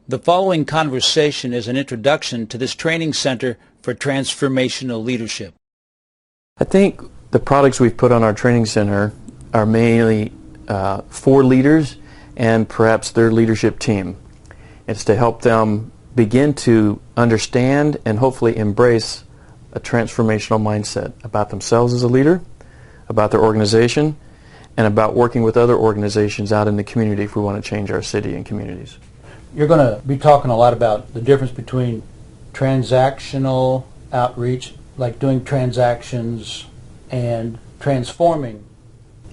The following conversation is an introduction to this training center for transformational leadership. I think the products we've put on our training center are mainly for leaders and perhaps their leadership team. It's to help them begin to understand and hopefully embrace a transformational mindset about themselves as a leader, about their organization, and about working with other organizations out in the community if we want to change our city and communities. You're going to be talking a lot about the difference between transactional outreach, like doing transactions, and transforming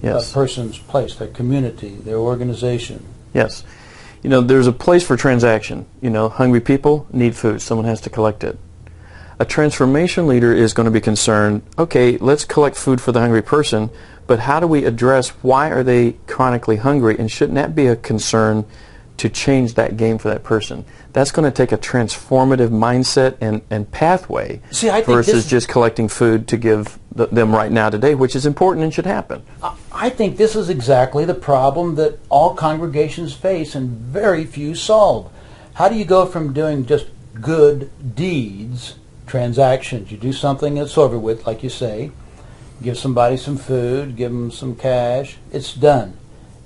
a person's place, their community, their organization. Yes. You know, there's a place for transaction. You know, hungry people need food. Someone has to collect it. A transformation leader is going to be concerned, okay, let's collect food for the hungry person, but how do we address why are they chronically hungry, and shouldn't that be a concern to change that game for that person? That's going to take a transformative mindset and pathway versus just collecting food to give them right now today, which is important and should happen. I think this is exactly the problem that all congregations face and very few solve. How do you go from doing just good deeds, transactions, you do something that's over with, like you say, give somebody some food, give them some cash, it's done.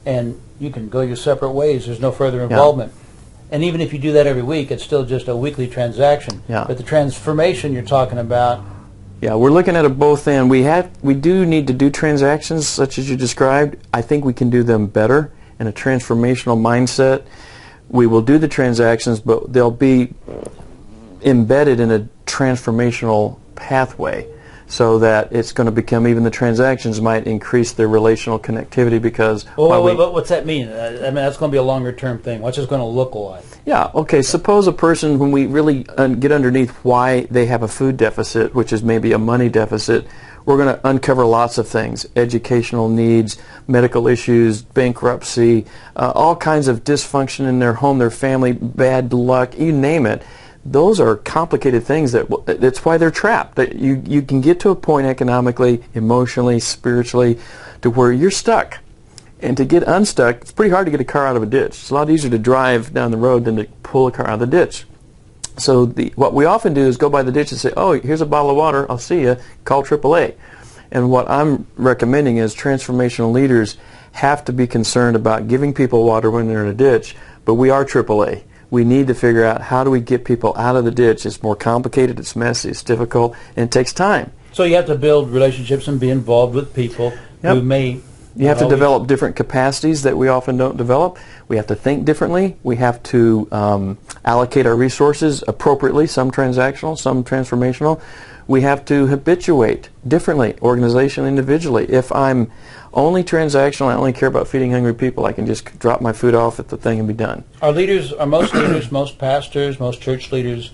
And you can go your separate ways. There's no further involvement. Yeah. And even if you do that every week, it's still just a weekly transaction. Yeah. But the transformation you're talking about... Yeah, we're looking at it both ends. We do need to do transactions such as you described. I think we can do them better in a transformational mindset. We will do the transactions, but they'll be embedded in a transformational pathway, so that it's going to become, even the transactions might increase their relational connectivity because... what's that mean? I mean, that's going to be a longer term thing. What's it going to look like? Yeah, okay, suppose a person, when we really get underneath why they have a food deficit, which is maybe a money deficit, we're going to uncover lots of things: educational needs, medical issues, bankruptcy, all kinds of dysfunction in their home, their family, bad luck, you name it. Those are complicated things. That's why they're trapped. That you can get to a point economically, emotionally, spiritually, to where you're stuck. And to get unstuck, it's pretty hard to get a car out of a ditch. It's a lot easier to drive down the road than to pull a car out of the ditch. So what we often do is go by the ditch and say, oh, here's a bottle of water, I'll see you, call AAA. And what I'm recommending is transformational leaders have to be concerned about giving people water when they're in a ditch, but we are AAA. We need to figure out how do we get people out of the ditch. It's more complicated, it's messy, it's difficult, and it takes time. So you have to build relationships and be involved with people who may... You have to develop different capacities that we often don't develop. We have to think differently. We have to allocate our resources appropriately, some transactional, some transformational. We have to habituate differently, organizationally, individually. If I'm only transactional, I only care about feeding hungry people, I can just drop my food off at the thing and be done. Are most leaders, most pastors, most church leaders,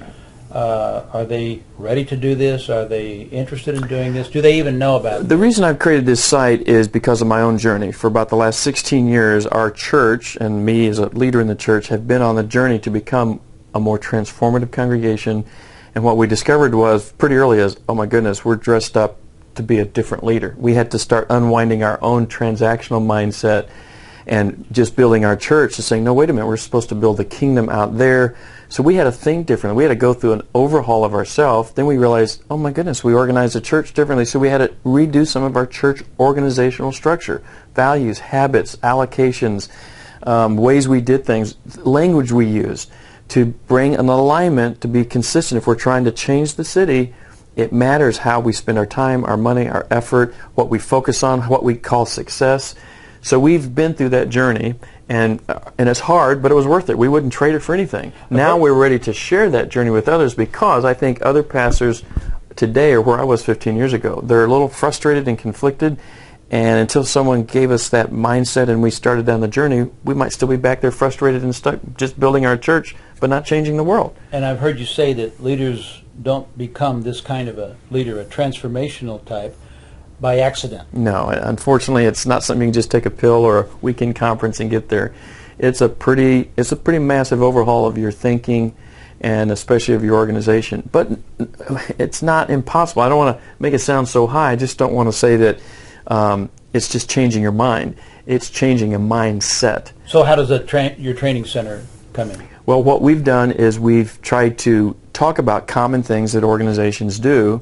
are they ready to do this? Are they interested in doing this? Do they even know about it? The reason I've created this site is because of my own journey. For about the last 16 years, our church and me as a leader in the church have been on the journey to become a more transformative congregation. And what we discovered was pretty early is, oh my goodness, we're dressed up to be a different leader. We had to start unwinding our own transactional mindset and just building our church and saying, no, wait a minute, we're supposed to build the kingdom out there. So we had to think differently. We had to go through an overhaul of ourselves. Then we realized, oh my goodness, we organized the church differently. So we had to redo some of our church organizational structure, values, habits, allocations, ways we did things, language we used to bring an alignment to be consistent. If we're trying to change the city, it matters how we spend our time, our money, our effort, what we focus on, what we call success. So we've been through that journey, and it's hard, but it was worth it. We wouldn't trade it for anything. Okay. Now we're ready to share that journey with others, because I think other pastors today are where I was 15 years ago. They're a little frustrated and conflicted, and until someone gave us that mindset and we started down the journey, we might still be back there frustrated and stuck just building our church, but not changing the world. And I've heard you say that leaders don't become this kind of a leader, a transformational type, by accident. No, unfortunately, it's not something you can just take a pill or a weekend conference and get there. It's a pretty massive overhaul of your thinking, and especially of your organization. But it's not impossible. I don't want to make it sound so high. I just don't want to say that it's just changing your mind. It's changing a mindset. So how does your training center come in? Well, what we've done is we've tried to talk about common things that organizations do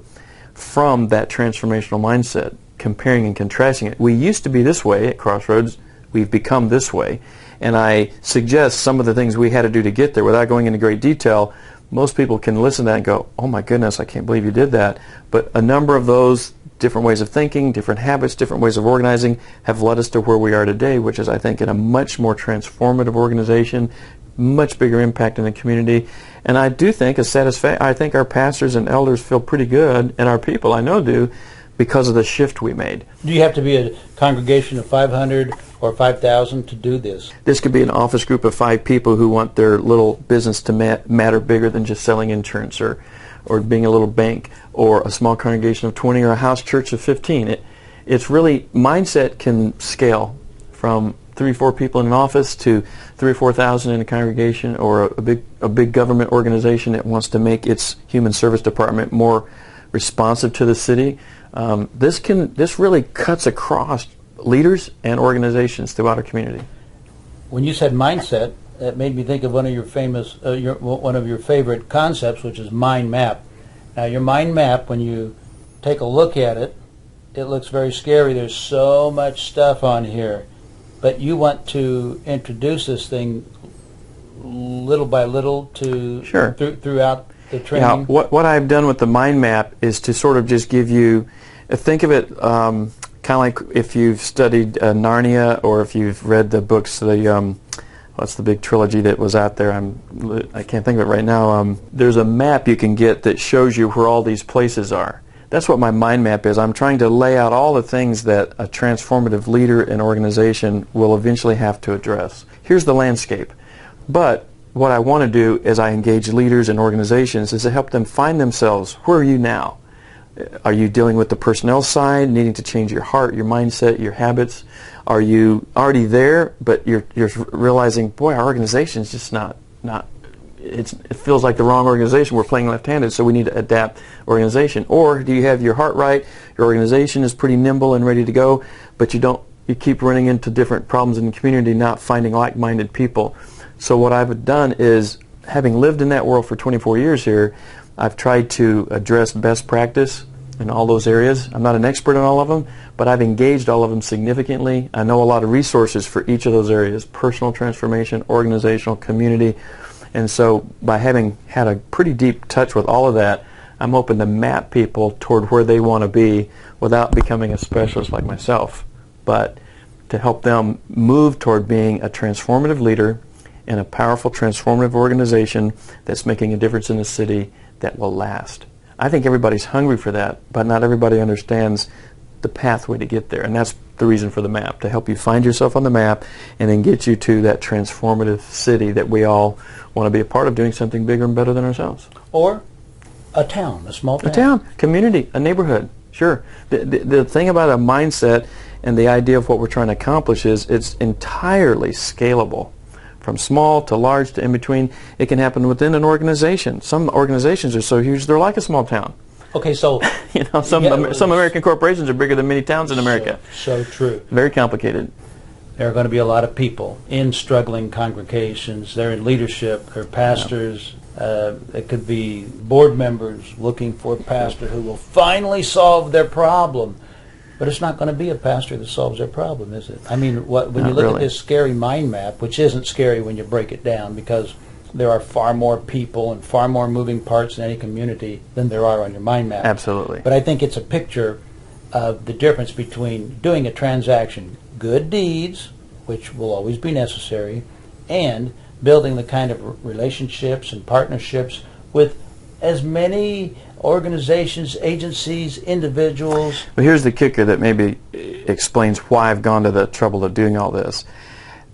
from that transformational mindset, comparing and contrasting it. We used to be this way at Crossroads. We've become this way. And I suggest some of the things we had to do to get there without going into great detail. Most people can listen to that and go, oh my goodness, I can't believe you did that. But a number of those different ways of thinking, different habits, different ways of organizing have led us to where we are today, which is, I think, in a much more transformative organization, much bigger impact in the community. And I do think I think our pastors and elders feel pretty good, and our people, I know, do, because of the shift we made. Do you have to be a congregation of 500 or 5,000 to do this? This could be an office group of 5 people who want their little business to matter bigger than just selling insurance or being a little bank, or a small congregation of 20 or a house church of 15. It's really, mindset can scale from 3 or 4 people in an office to 3,000 or 4,000 in a congregation, or a big government organization that wants to make its human service department more responsive to the city. This really cuts across leaders and organizations throughout our community. When you said mindset, that made me think of one of your one of your favorite concepts, which is mind map. Now, your mind map, when you take a look at it, it looks very scary. There's so much stuff on here, but you want to introduce this thing little by little to Sure. throughout the training. Yeah, what I've done with the mind map is to sort of just give you, think of it kind of like if you've studied Narnia, or if you've read the books, what's the big trilogy that was out there? I can't think of it right now. There's a map you can get that shows you where all these places are. That's what my mind map is. I'm trying to lay out all the things that a transformative leader and organization will eventually have to address. Here's the landscape. But what I want to do as I engage leaders and organizations is to help them find themselves. Where are you now? Are you dealing with the personnel side, needing to change your heart, your mindset, your habits? Are you already there, but you're realizing, boy, our organization is just not it feels like the wrong organization. We're playing left-handed, so we need to adapt organization. Or do you have your heart right, your organization is pretty nimble and ready to go, but you keep running into different problems in the community, not finding like-minded people. So what I've done is, having lived in that world for 24 years here, I've tried to address best practice in all those areas. I'm not an expert in all of them, but I've engaged all of them significantly. I know a lot of resources for each of those areas: personal transformation, organizational, community. And so by having had a pretty deep touch with all of that, I'm hoping to map people toward where they want to be without becoming a specialist like myself, but to help them move toward being a transformative leader in a powerful transformative organization that's making a difference in the city that will last. I think everybody's hungry for that, but not everybody understands the pathway to get there. And that's the reason for the map, to help you find yourself on the map and then get you to that transformative city that we all want to be a part of, doing something bigger and better than ourselves. Or a town, a small town. A town, community, a neighborhood, sure. The thing about a mindset and the idea of what we're trying to accomplish is it's entirely scalable. From small to large to in between. It can happen within an organization. Some organizations are so huge they're like a small town. Okay, so some American corporations are bigger than many towns in America. So true. Very complicated. There are going to be a lot of people in struggling congregations. They're in leadership. They're pastors. It could be board members looking for a pastor who will finally solve their problem. But it's not going to be a pastor that solves their problem, is it? I mean, when you look at this scary mind map, which isn't scary when you break it down, because there are far more people and far more moving parts in any community than there are on your mind map. Absolutely. But I think it's a picture of the difference between doing a transaction, good deeds, which will always be necessary, and building the kind of relationships and partnerships with as many organizations, agencies, individuals. Well, here's the kicker that maybe explains why I've gone to the trouble of doing all this.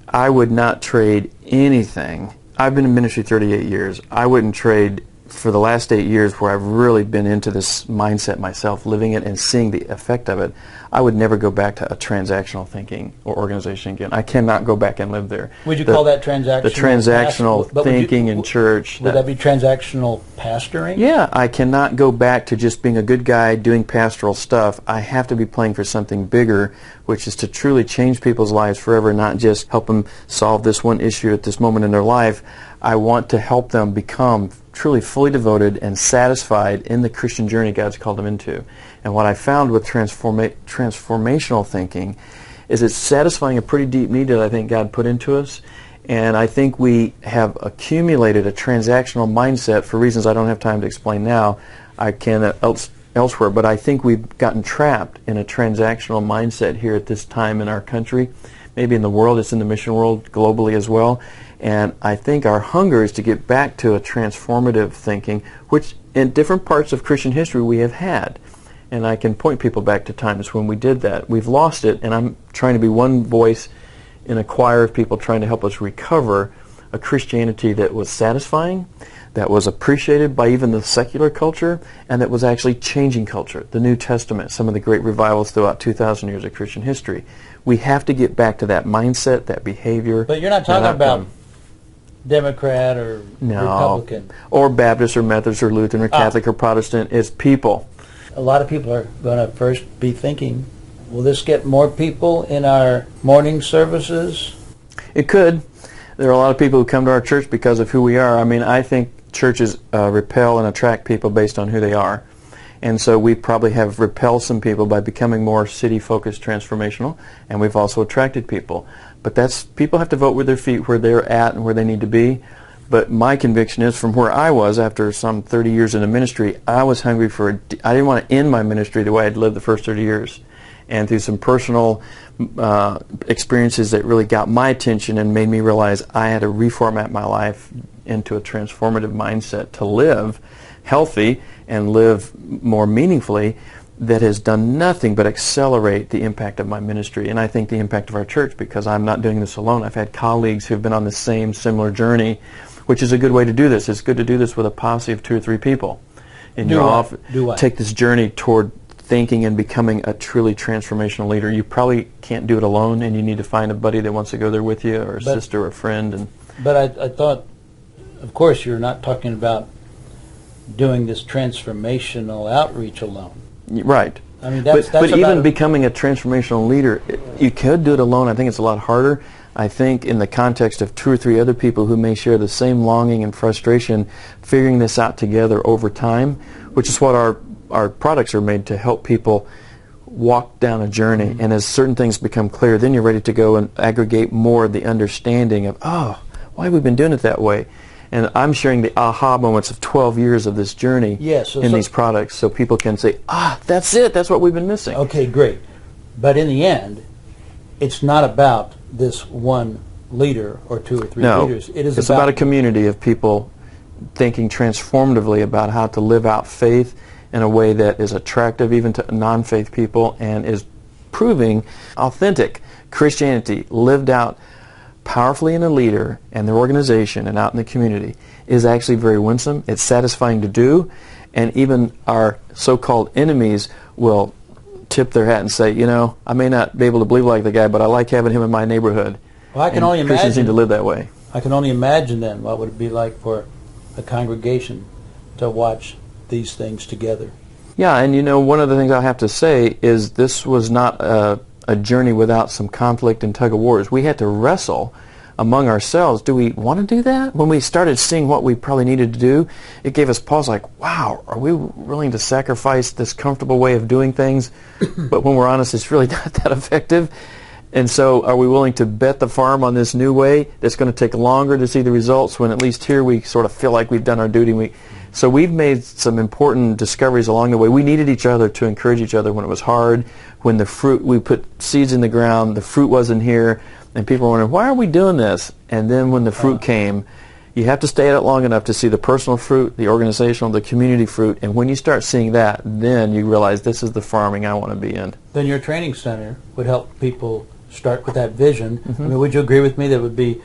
I would not trade anything. I've been in ministry 38 years. I wouldn't trade for the last 8 years where I've really been into this mindset myself, living it and seeing the effect of it. I would never go back to a transactional thinking or organization again. I cannot go back and live there. Would you call that transactional? The transactional thinking in church. Would that be transactional pastoring? Yeah, I cannot go back to just being a good guy doing pastoral stuff. I have to be playing for something bigger, which is to truly change people's lives forever, not just help them solve this one issue at this moment in their life. I want to help them become truly fully devoted and satisfied in the Christian journey God's called them into. And what I found with transformational thinking is it's satisfying a pretty deep need that I think God put into us. And I think we have accumulated a transactional mindset for reasons I don't have time to explain now. I can elsewhere, but I think we've gotten trapped in a transactional mindset here at this time in our country. Maybe in the world, it's in the mission world globally as well. And I think our hunger is to get back to a transformative thinking, which in different parts of Christian history we have had. And I can point people back to times when we did that. We've lost it, and I'm trying to be one voice in a choir of people trying to help us recover a Christianity that was satisfying, that was appreciated by even the secular culture, and that was actually changing culture. The New Testament, some of the great revivals throughout 2,000 years of Christian history. We have to get back to that mindset, that behavior. But you're not talking about Democrat or Republican. Or Baptist or Methodist or Lutheran or Catholic or Protestant. It's people. A lot of people are going to first be thinking, will this get more people in our morning services? It could. There are a lot of people who come to our church because of who we are. I mean, I think churches repel and attract people based on who they are. And so we probably have repelled some people by becoming more city-focused transformational, and we've also attracted people. But people have to vote with their feet where they're at and where they need to be. But my conviction is, from where I was after some 30 years in the ministry, I was hungry for I didn't want to end my ministry the way I'd lived the first 30 years. And through some personal experiences that really got my attention and made me realize I had to reformat my life into a transformative mindset to live healthy and live more meaningfully, that has done nothing but accelerate the impact of my ministry. And I think the impact of our church, because I'm not doing this alone. I've had colleagues who've been on the same similar journey, which is a good way to do this. It's good to do this with a posse of 2 or 3 people. And take this journey toward thinking and becoming a truly transformational leader. You probably can't do it alone, and you need to find a buddy that wants to go there with you, or a sister or a friend. But I thought, of course, you're not talking about doing this transformational outreach alone. Right. I mean, that's but even becoming a transformational leader, you could do it alone. I think it's a lot harder. I think in the context of 2 or 3 other people who may share the same longing and frustration, figuring this out together over time, which is what our products are made to help people walk down a journey. And as certain things become clear, then you're ready to go and aggregate more of the understanding of, why have we been doing it that way? And I'm sharing the aha moments of 12 years of this journey in these products, so people can say, that's it, that's what we've been missing. Okay, great. But in the end, it's not about this one leader or 2 or 3 leaders. It's about a community of people thinking transformatively about how to live out faith in a way that is attractive even to non-faith people, and is proving authentic Christianity lived out powerfully in a leader and their organization and out in the community is actually very winsome. It's satisfying to do, and even our so-called enemies will tip their hat and say, I may not be able to believe like the guy, but I like having him in my neighborhood. Well, I can only imagine. Christians need to live that way. I can only imagine then what would it be like for a congregation to watch these things together. Yeah, and one of the things I have to say is this was not a journey without some conflict and tug of wars. We had to wrestle among ourselves. Do we want to do that? When we started seeing what we probably needed to do, it gave us pause like, wow, are we willing to sacrifice this comfortable way of doing things? But when we're honest, it's really not that effective. And so are we willing to bet the farm on this new way that's going to take longer to see the results, when at least here we sort of feel like we've done our duty? So we've made some important discoveries along the way. We needed each other to encourage each other when it was hard, when the fruit, we put seeds in the ground, the fruit wasn't here, and people were wondering, why are we doing this? And then when the fruit came, you have to stay at it long enough to see the personal fruit, the organizational, the community fruit, and when you start seeing that, then you realize this is the farming I want to be in. Then your training center would help people start with that vision. I mean, would you agree with me that it would be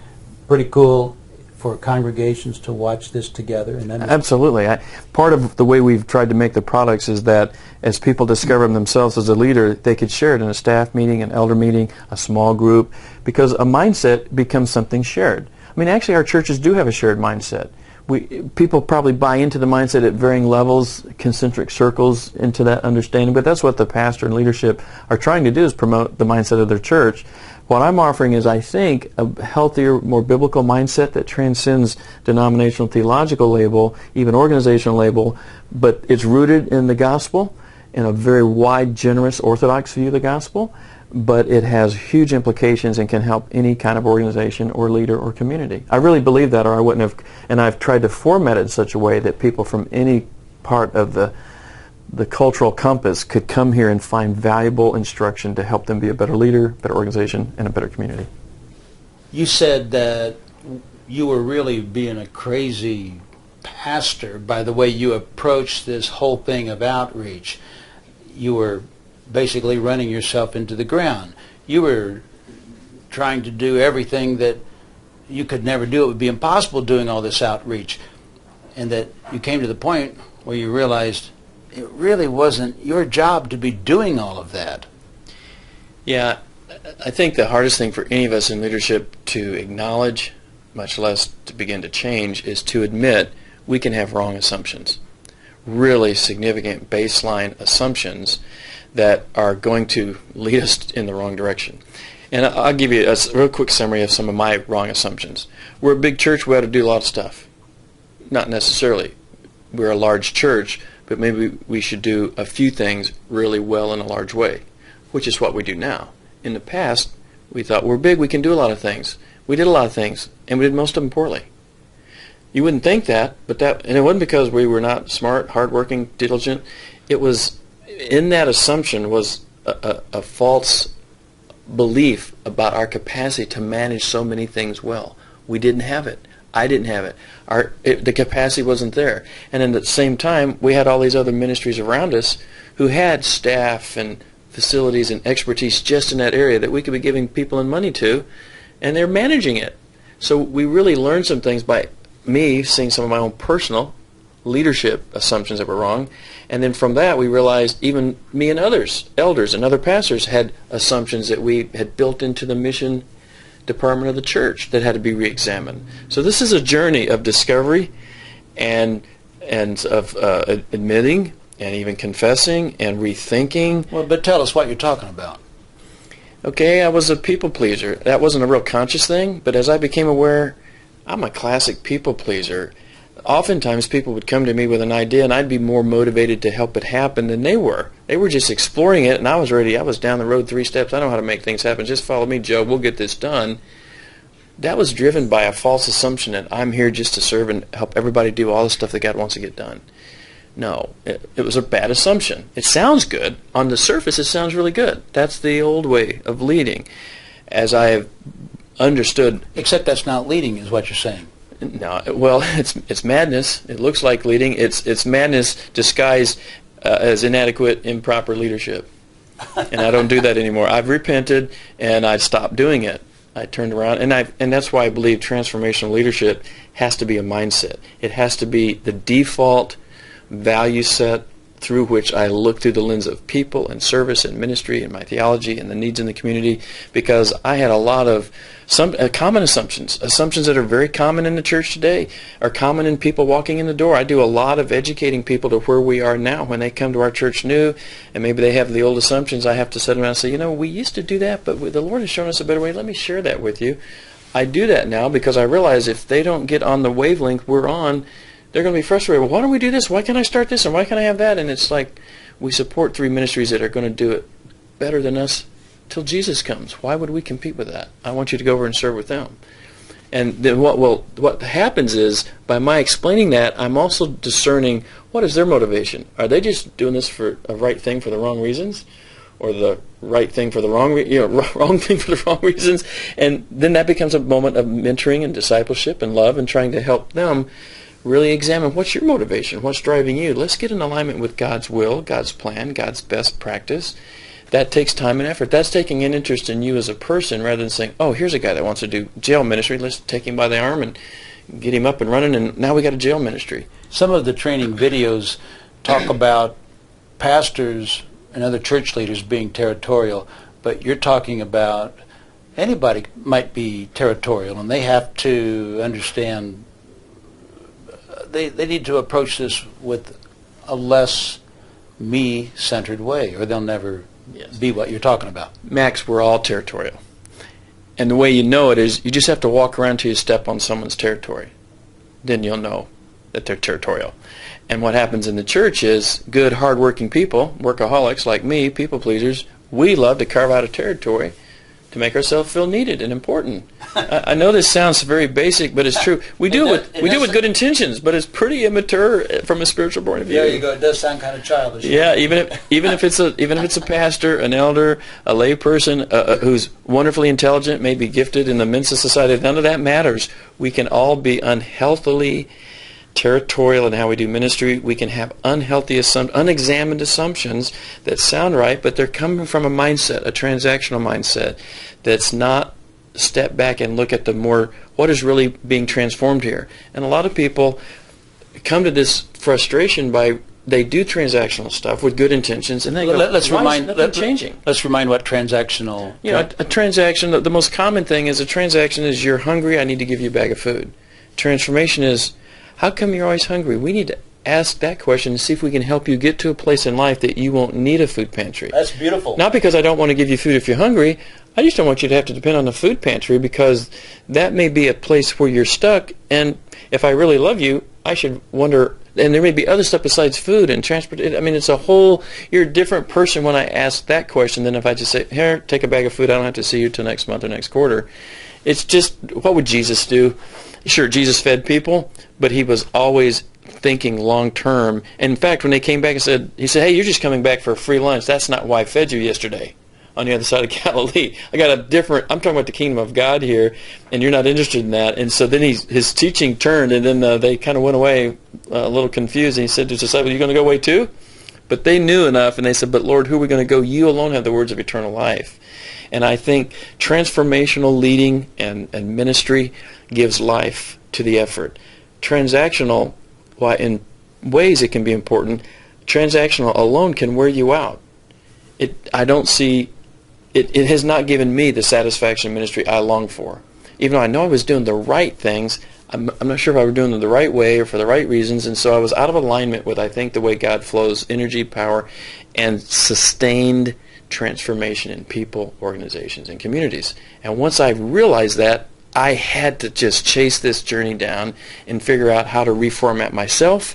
pretty cool for congregations to watch this together? And then absolutely. Part of the way we've tried to make the products is that as people discover themselves as a leader, they could share it in a staff meeting, an elder meeting, a small group, because a mindset becomes something shared. I mean, actually our churches do have a shared mindset. People probably buy into the mindset at varying levels, concentric circles into that understanding, but that's what the pastor and leadership are trying to do, is promote the mindset of their church. What I'm offering is, I think, a healthier, more biblical mindset that transcends denominational theological label, even organizational label, but it's rooted in the gospel, in a very wide, generous, orthodox view of the gospel, but it has huge implications and can help any kind of organization or leader or community. I really believe that, or I wouldn't have, and I've tried to format it in such a way that people from any part of the cultural compass could come here and find valuable instruction to help them be a better leader, better organization, and a better community. You said that you were really being a crazy pastor by the way you approached this whole thing of outreach. You were basically running yourself into the ground. You were trying to do everything that you could never do. It would be impossible doing all this outreach. And that you came to the point where you realized it really wasn't your job to be doing all of that. Yeah, I think the hardest thing for any of us in leadership to acknowledge, much less to begin to change, is to admit we can have wrong assumptions. Really significant baseline assumptions that are going to lead us in the wrong direction. And I'll give you a real quick summary of some of my wrong assumptions. We're a big church, we ought to do a lot of stuff. Not necessarily. We're a large church, but maybe we should do a few things really well in a large way, which is what we do now. In the past, we thought we're big, we can do a lot of things. We did a lot of things, and we did most of them poorly. You wouldn't think that, and it wasn't because we were not smart, hardworking, diligent. It was, in that assumption was a false belief about our capacity to manage so many things well. We didn't have it. I didn't have it. The capacity wasn't there. And at the same time, we had all these other ministries around us who had staff and facilities and expertise just in that area that we could be giving people and money to, and they're managing it. So we really learned some things by me seeing some of my own personal leadership assumptions that were wrong. And then from that, we realized even me and others, elders and other pastors, had assumptions that we had built into the mission department of the church that had to be re-examined. So this is a journey of discovery and of admitting and even confessing and rethinking. Well, but tell us what you're talking about. Okay, I was a people pleaser. That wasn't a real conscious thing, but as I became aware, I'm a classic people pleaser. Oftentimes people would come to me with an idea and I'd be more motivated to help it happen than they were. They were just exploring it and I was ready. I was down the road 3 steps. I know how to make things happen. Just follow me, Joe. We'll get this done. That was driven by a false assumption that I'm here just to serve and help everybody do all the stuff that God wants to get done. No, it was a bad assumption. It sounds good. On the surface, it sounds really good. That's the old way of leading. As I have understood... Except that's not leading, is what you're saying. No, well, it's madness. It looks like leading. It's madness disguised as inadequate, improper leadership. And I don't do that anymore. I've repented and I've stopped doing it. I turned around, and that's why I believe transformational leadership has to be a mindset. It has to be the default value set through which I look through the lens of people and service and ministry and my theology and the needs in the community, because I had a lot of common assumptions that are very common in the church today, are common in people walking in the door. I do a lot of educating people to where we are now when they come to our church new, and maybe they have the old assumptions. I have to sit around and say, we used to do that, but the Lord has shown us a better way. Let me share that with you. I do that now because I realize if they don't get on the wavelength we're on, they're going to be frustrated. Well, why don't we do this? Why can't I start this? And why can't I have that? And it's like we support 3 ministries that are going to do it better than us till Jesus comes. Why would we compete with that? I want you to go over and serve with them. And then what happens is, by my explaining that, I'm also discerning what is their motivation. Are they just doing this for a right thing for the wrong reasons? Or the right thing for the wrong thing for the wrong reasons? And then that becomes a moment of mentoring and discipleship and love and trying to help them really examine what's your motivation, what's driving you. Let's get in alignment with God's will, God's plan, God's best practice. That takes time and effort. That's taking an interest in you as a person rather than saying, oh, here's a guy that wants to do jail ministry. Let's take him by the arm and get him up and running, and now we got a jail ministry. Some of the training videos talk about pastors and other church leaders being territorial, but you're talking about anybody might be territorial, and they have to understand they need to approach this with a less me-centered way, or they'll never be what you're talking about. Max, we're all territorial. And the way you know it is you just have to walk around till you step on someone's territory. Then you'll know that they're territorial. And what happens in the church is good, hard-working people, workaholics like me, people pleasers, we love to carve out a territory to make ourselves feel needed and important. I know this sounds very basic, but it's true. We do it with good intentions, but it's pretty immature from a spiritual point of view. There you go. It does sound kind of childish. Yeah, even if it's a pastor, an elder, a lay person who's wonderfully intelligent, maybe gifted in the Mensa Society, none of that matters. We can all be unhealthily territorial in how we do ministry. We can have unexamined assumptions that sound right, but they're coming from a mindset, a transactional mindset, that's not step back and look at what is really being transformed here. And a lot of people come to this frustration by they do transactional stuff with good intentions, and they go, let's remind what transactional. A transaction. The most common thing is a transaction is you're hungry. I need to give you a bag of food. Transformation is, how come you're always hungry? We need to ask that question and see if we can help you get to a place in life that you won't need a food pantry. That's beautiful. Not because I don't want to give you food if you're hungry. I just don't want you to have to depend on the food pantry, because that may be a place where you're stuck, and if I really love you, I should wonder, and there may be other stuff besides food and transport. I mean, you're a different person when I ask that question than if I just say, here, take a bag of food, I don't have to see you till next month or next quarter. It's just, what would Jesus do? Sure, Jesus fed people, but he was always thinking long term. And in fact, when they came back and he said, hey, you're just coming back for a free lunch. That's not why I fed you yesterday on the other side of Galilee. I'm talking about the kingdom of God here, and you're not interested in that. And so then his teaching turned, and then they kind of went away a little confused. And he said to his disciples, are you going to go away too? But they knew enough, and they said, but Lord, who are we going to go? You alone have the words of eternal life. And I think transformational leading and ministry gives life to the effort. Transactional, while in ways it can be important, transactional alone can wear you out. It has not given me the satisfaction in ministry I long for. Even though I know I was doing the right things, I'm not sure if I was doing them the right way or for the right reasons, and so I was out of alignment with, I think, the way God flows energy, power, and sustained transformation in people, organizations, and communities. And once I realized that, I had to just chase this journey down and figure out how to reformat myself,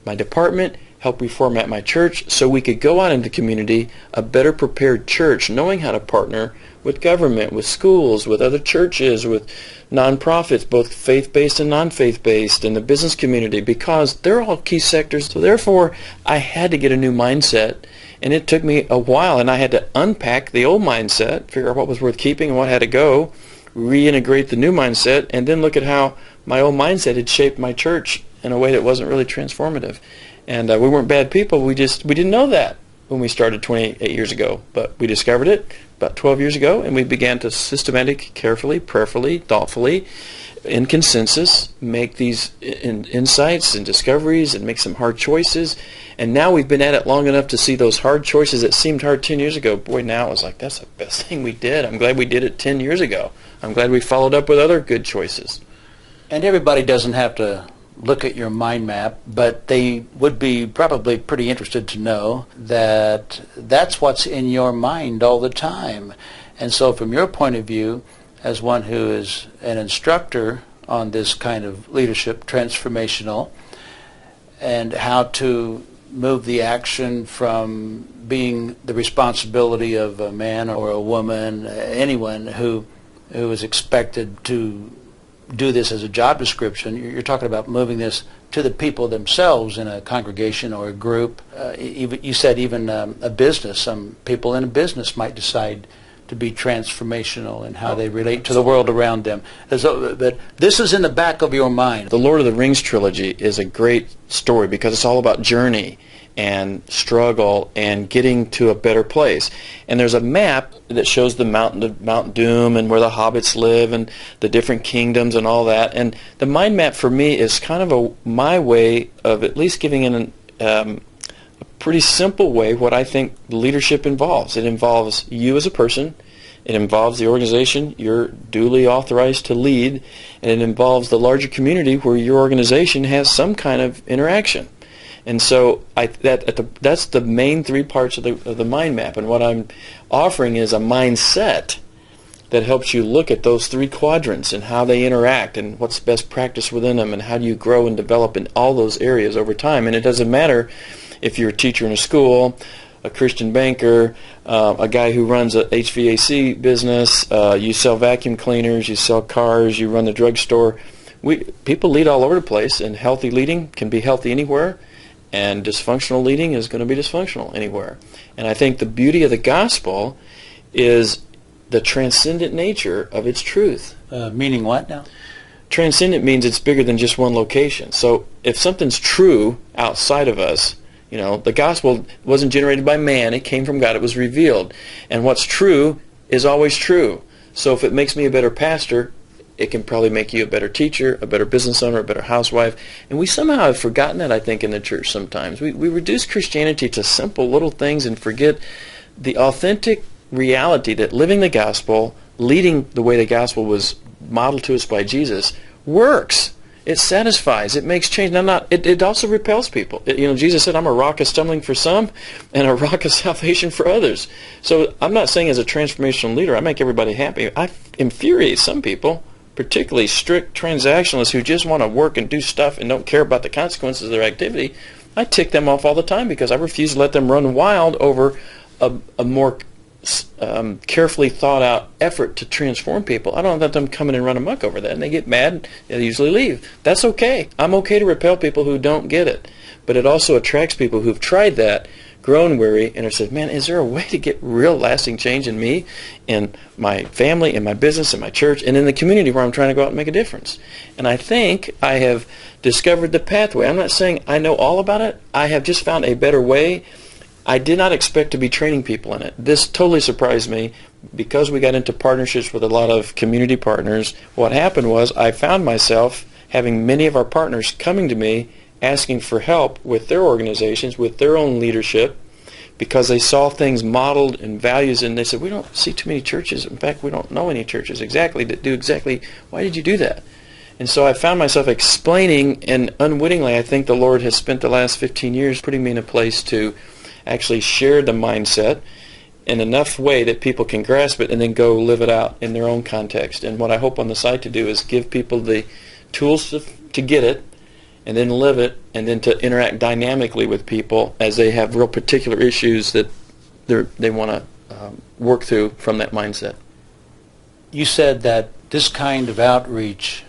my department, help reformat my church, so we could go out into the community a better prepared church, knowing how to partner with government, with schools, with other churches, with nonprofits, both faith-based and non-faith-based, and the business community, because they're all key sectors. So therefore, I had to get a new mindset, and it took me a while, and I had to unpack the old mindset, figure out what was worth keeping and what had to go, reintegrate the new mindset, and then look at how my old mindset had shaped my church in a way that wasn't really transformative. And we weren't bad people. We didn't know that when we started 28 years ago. But we discovered it about 12 years ago, and we began to systematically, carefully, prayerfully, thoughtfully, in consensus, make these insights and discoveries and make some hard choices. And now we've been at it long enough to see those hard choices that seemed hard 10 years ago. Boy, now it's like, that's the best thing we did. I'm glad we did it 10 years ago. I'm glad we followed up with other good choices. And everybody doesn't have to look at your mind map, but they would be probably pretty interested to know that that's what's in your mind all the time. And so from your point of view, as one who is an instructor on this kind of leadership, transformational, and how to move the action from being the responsibility of a man or a woman, anyone who is expected to do this as a job description, you're talking about moving this to the people themselves in a congregation or a group. You said even a business. Some people in a business might decide to be transformational in how they relate to the world around them. But this is in the back of your mind. The Lord of the Rings trilogy is a great story because it's all about journey and struggle and getting to a better place. And there's a map that shows the Mount Doom and where the hobbits live and the different kingdoms and all that. And the mind map for me is kind of my way of at least giving a pretty simple way what I think leadership involves. It involves you as a person, It involves the organization you're duly authorized to lead, and it involves the larger community where your organization has some kind of interaction. And so that's the main three parts of the mind map. And what I'm offering is a mindset that helps you look at those three quadrants and how they interact and what's best practice within them and how do you grow and develop in all those areas over time. And it doesn't matter if you're a teacher in a school, a Christian banker, a guy who runs a HVAC business, you sell vacuum cleaners, you sell cars, you run the drugstore. People lead all over the place, and healthy leading can be healthy anywhere, and dysfunctional leading is going to be dysfunctional anywhere. And I think the beauty of the gospel is the transcendent nature of its truth. Meaning what now? Transcendent means it's bigger than just one location. So if something's true outside of us, the gospel wasn't generated by man, it came from God, it was revealed. And what's true is always true. So if it makes me a better pastor, it can probably make you a better teacher, a better business owner, a better housewife. And we somehow have forgotten that, I think, in the church sometimes. We reduce Christianity to simple little things and forget the authentic reality that living the gospel, leading the way the gospel was modeled to us by Jesus, works. It satisfies. It makes change. It also repels people. Jesus said, I'm a rock of stumbling for some and a rock of salvation for others. So I'm not saying as a transformational leader I make everybody happy. I infuriate some people, particularly strict transactionalists who just want to work and do stuff and don't care about the consequences of their activity. I tick them off all the time because I refuse to let them run wild over a more carefully thought out effort to transform people. I don't let them come in and run amok over that, and they get mad and they usually leave. That's okay. I'm okay to repel people who don't get it, but it also attracts people who've tried that, grown weary, and have said, man, is there a way to get real lasting change in me, in my family, in my business, in my church, and in the community where I'm trying to go out and make a difference? And I think I have discovered the pathway. I'm not saying I know all about it. I have just found a better way. I did not expect to be training people in it. This totally surprised me because we got into partnerships with a lot of community partners. What happened was I found myself having many of our partners coming to me asking for help with their organizations, with their own leadership, because they saw things modeled and values, and they said, we don't see too many churches. In fact, we don't know any churches exactly that do exactly, why did you do that? And so I found myself explaining, and unwittingly I think the Lord has spent the last 15 years putting me in a place to actually share the mindset in enough way that people can grasp it and then go live it out in their own context. And what I hope on the site to do is give people the tools to get it and then live it and then to interact dynamically with people as they have real particular issues that they want to work through from that mindset. You said that this kind of outreach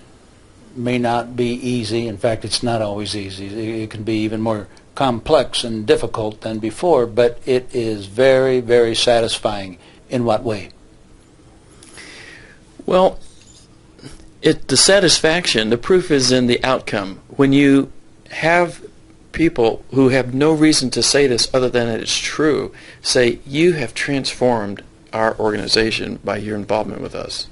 may not be easy. In fact, it's not always easy. It can be even more complex and difficult than before, but it is very, very satisfying. In what way? Well, the satisfaction, the proof is in the outcome. When you have people who have no reason to say this other than that it's true, say, you have transformed our organization by your involvement with us.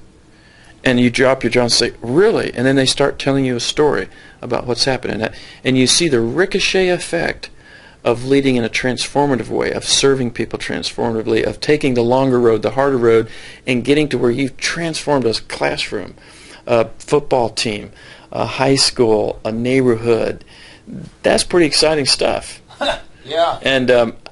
And you drop your jaw and say, really? And then they start telling you a story about what's happening. And you see the ricochet effect of leading in a transformative way, of serving people transformatively, of taking the longer road, the harder road, and getting to where you've transformed a classroom, a football team, a high school, a neighborhood. That's pretty exciting stuff. Yeah.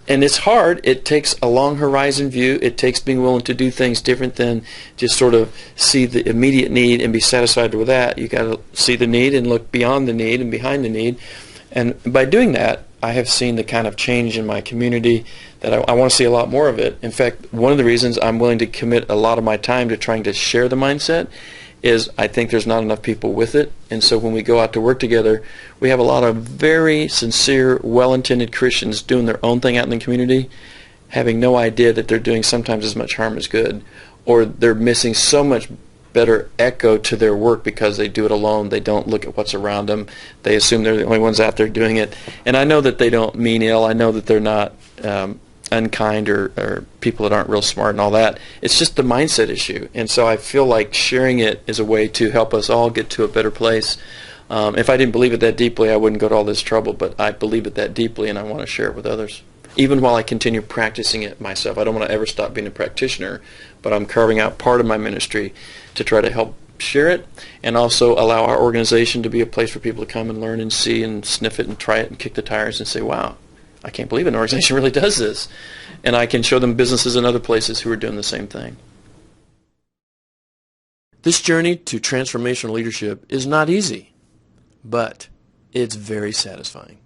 And it's hard. It takes a long horizon view. It takes being willing to do things different than just sort of see the immediate need and be satisfied with that. You got to see the need and look beyond the need and behind the need. And by doing that, I have seen the kind of change in my community that I want to see a lot more of it. In fact, one of the reasons I'm willing to commit a lot of my time to trying to share the mindset is I think there's not enough people with it. And so when we go out to work together, we have a lot of very sincere, well-intended Christians doing their own thing out in the community, having no idea that they're doing sometimes as much harm as good, or they're missing so much better echo to their work because they do it alone. They don't look at what's around them. They assume they're the only ones out there doing it. And I know that they don't mean ill. I know that they're not unkind or people that aren't real smart and all that. It's just the mindset issue. And so I feel like sharing it is a way to help us all get to a better place. If I didn't believe it that deeply, I wouldn't go to all this trouble, but I believe it that deeply and I want to share it with others. even while I continue practicing it myself. I don't want to ever stop being a practitioner, but I'm carving out part of my ministry to try to help share it and also allow our organization to be a place for people to come and learn and see and sniff it and try it and kick the tires and say, wow, I can't believe an organization really does this. And I can show them businesses in other places who are doing the same thing. This journey to transformational leadership is not easy, but it's very satisfying.